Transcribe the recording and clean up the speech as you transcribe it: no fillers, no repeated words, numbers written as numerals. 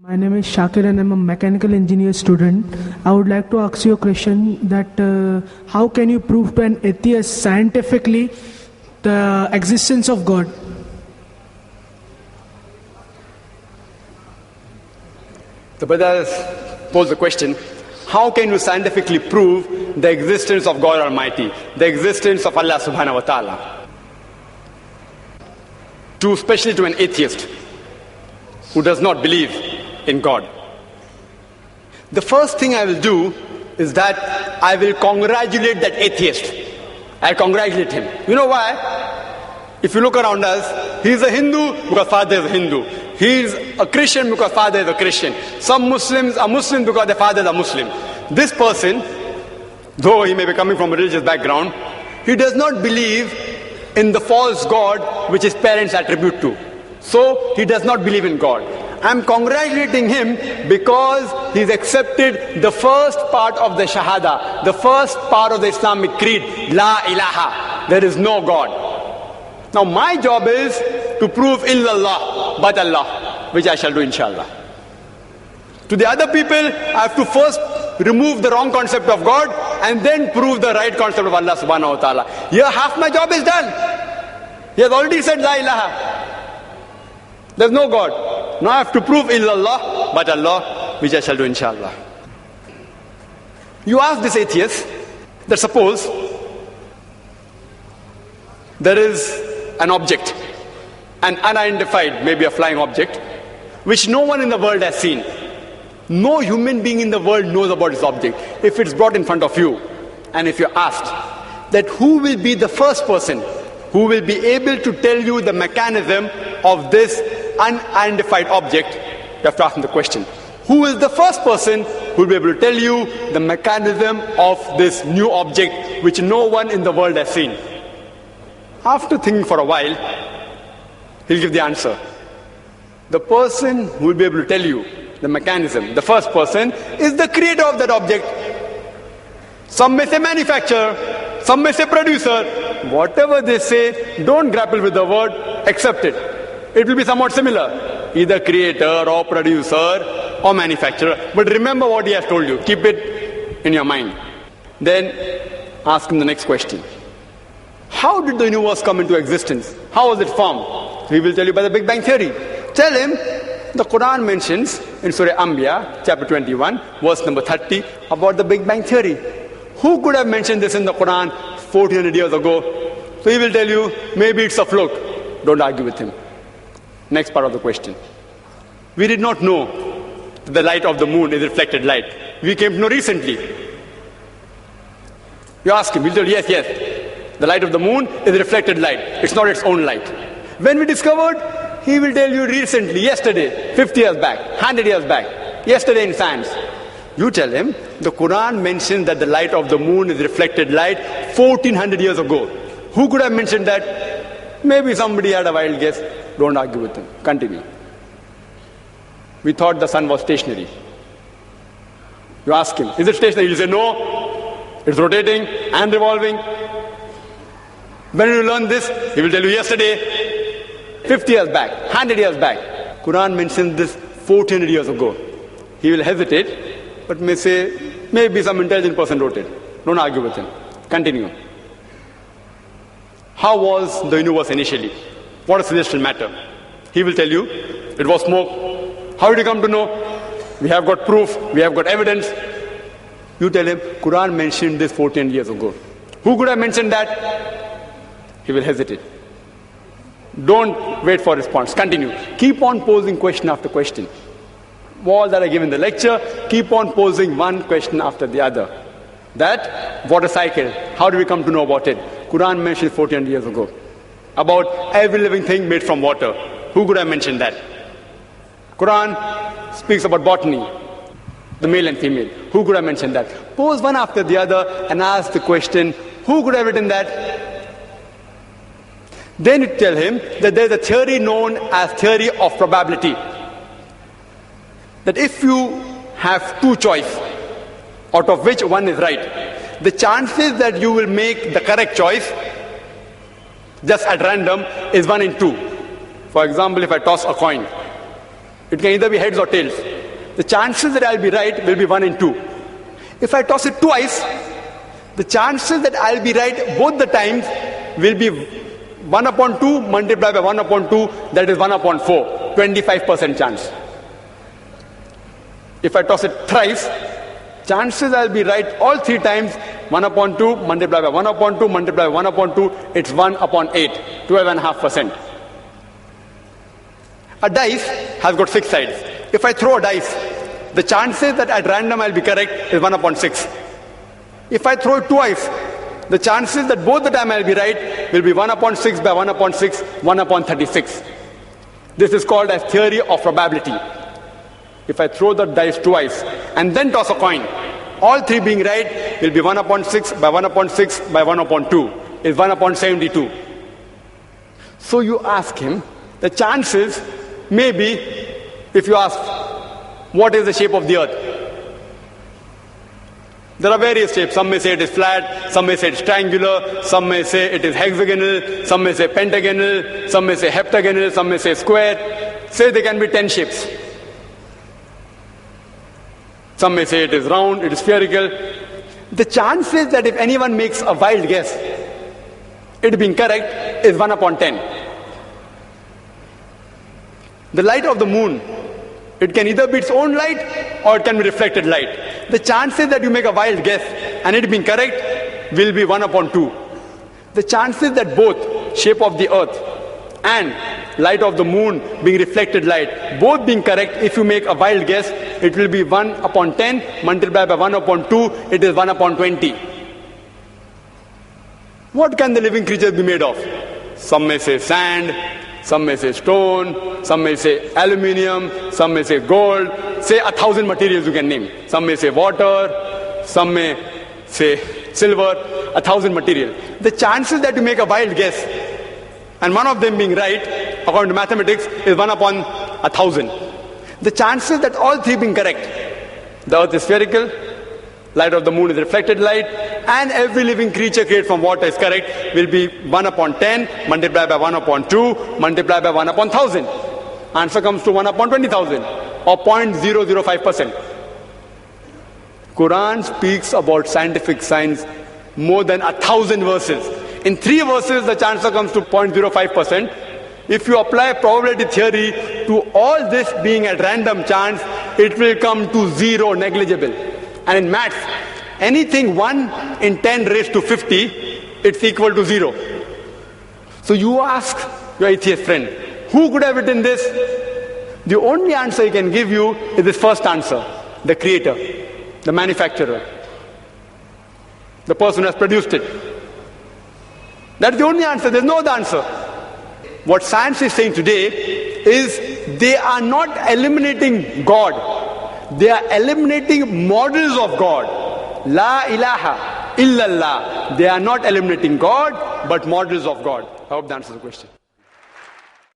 My name is Zakir and I'm a mechanical engineer student. I would like to ask you a question that how can you prove to an atheist scientifically the existence of God? The brother posed the question, how can you scientifically prove the existence of God Almighty, the existence of Allah subhanahu wa ta'ala? Especially to an atheist who does not believe in God. The first thing I will do is that I will congratulate that atheist. I'll congratulate him. You know why? If you look around us, he's a Hindu because father is a Hindu. He's a Christian because father is a Christian. Some Muslims are Muslim because their fathers are Muslim. This person, though he may be coming from a religious background, he does not believe in the false God which his parents attribute to. So he does not believe in God. I'm congratulating him because he's accepted the first part of the Shahada, the first part of the Islamic creed, La ilaha, there is no God. Now my job is to prove illallah, but Allah, which I shall do inshallah. To the other people, I have to first remove the wrong concept of God and then prove the right concept of Allah subhanahu wa ta'ala. Here half my job is done. He has already said La ilaha. There's no God. Now I have to prove illallah, but Allah, which I shall do inshallah. You ask this atheist that suppose there is an object, an unidentified, maybe a flying object, which no one in the world has seen. No human being in the world knows about this object. If it's brought in front of you, and if you're asked that who will be the first person who will be able to tell you the mechanism of this unidentified object, you have to ask him the question. Who is the first person who will be able to tell you the mechanism of this new object which no one in the world has seen? After thinking for a while, he'll give the answer. The person who will be able to tell you the mechanism, the first person, is the creator of that object. Some may say manufacturer, some may say producer. Whatever they say, don't grapple with the word, accept it. It will be somewhat similar. Either creator or producer or manufacturer. But remember what he has told you. Keep it in your mind. Then ask him the next question. How did the universe come into existence? How was it formed? He will tell you by the Big Bang Theory. Tell him the Quran mentions in Surah Anbiya, chapter 21, verse number 30, about the Big Bang Theory. Who could have mentioned this in the Quran 1400 years ago? So he will tell you, maybe it's a fluke. Don't argue with him. Next part of the question. We did not know that the light of the moon is reflected light. We came to know recently. You ask him, he'll tell you, yes. The light of the moon is reflected light. It's not its own light. When we discovered, he will tell you recently, yesterday, 50 years back, 100 years back, yesterday in science. You tell him, the Quran mentions that the light of the moon is reflected light 1400 years ago. Who could have mentioned that? Maybe somebody had a wild guess. Don't argue with him. Continue. We thought the sun was stationary. You ask him, is it stationary? He'll say, no, it's rotating and revolving. When did you learn this? He will tell you yesterday, 50 years back, 100 years back. Quran mentions this 1400 years ago. He will hesitate, but may say, maybe some intelligent person wrote it. Don't argue with him. Continue. How was the universe initially? What is celestial matter? He will tell you, it was smoke. How did you come to know? We have got proof, we have got evidence. You tell him, Quran mentioned this 14 years ago. Who could have mentioned that? He will hesitate. Don't wait for response. Continue. Keep on posing question after question. All that I give in the lecture, keep on posing one question after the other. That water cycle, how do we come to know about it? Quran mentioned 14 years ago. About every living thing made from water. Who could have mentioned that? Quran speaks about botany, the male and female. Who could have mentioned that? Pose one after the other and ask the question, who could have written that? Then you tell him that there is a theory known as theory of probability. That if you have two choices, out of which one is right, the chances that you will make the correct choice just at random is 1 in 2. For example, if I toss a coin, it can either be heads or tails. the chances that I'll be right will be 1 in 2. If I toss it twice, the chances that I'll be right both the times will be 1 upon 2 multiplied by 1 upon 2, that is 1 upon 4, 25% chance. If I toss it thrice, chances I'll be right all 3 times, 1 upon 2 multiplied by 1 upon 2 multiplied by 1 upon 2, it's 1 upon 8, 12.5%. A dice has got 6 sides. If I throw a dice, the chances that at random I'll be correct is 1 upon 6. If I throw it twice, the chances that both the time I'll be right will be 1 upon 6 by 1 upon 6, 1 upon 36. This is called as theory of probability. If I throw the dice twice and then toss a coin, all 3 being right will be 1 upon 6 by 1 upon 6 by 1 upon 2 is 1 upon 72. So you ask him, the chances may be, if you ask, what is the shape of the earth? There are various shapes. Some may say it is flat, some may say it's triangular, some may say it is hexagonal, some may say pentagonal, some may say heptagonal, some may say square. Say there can be 10 shapes. Some may say it is round, it is spherical. The chances that if anyone makes a wild guess, it being correct is 1 upon 10. The light of the moon, it can either be its own light or it can be reflected light. The chances that you make a wild guess and it being correct will be 1 upon 2. The chances that both shape of the earth and light of the moon being reflected light, both being correct, if you make a wild guess, it will be 1 upon 10 multiplied by 1 upon 2, it is 1 upon 20. What can the living creatures be made of? Some may say sand, some may say stone, some may say aluminium, some may say gold, say 1,000 materials you can name. Some may say water, some may say silver, 1,000 materials. The chances that you make a wild guess and one of them being right, according to mathematics, is 1 upon 1,000. The chances that all 3 being correct, the earth is spherical, light of the moon is reflected light, and every living creature created from water is correct, will be 1 upon 10 multiplied by 1 upon 2 multiplied by 1 upon 1,000. Answer comes to 1 upon 20,000 or 0.005%. Quran speaks about scientific science more than 1,000 verses. In 3 verses, the answer comes to 0.05%. If you apply probability theory to all this being at random chance, it will come to 0, negligible. And in maths, anything 1 in 10 raised to 50, it's equal to 0. So you ask your atheist friend, who could have written this? The only answer he can give you is this first answer, the creator, the manufacturer, the person who has produced it. That's the only answer, there's no other answer. What science is saying today is they are not eliminating God. They are eliminating models of God. La ilaha illallah. They are not eliminating God, but models of God. I hope that answers the question.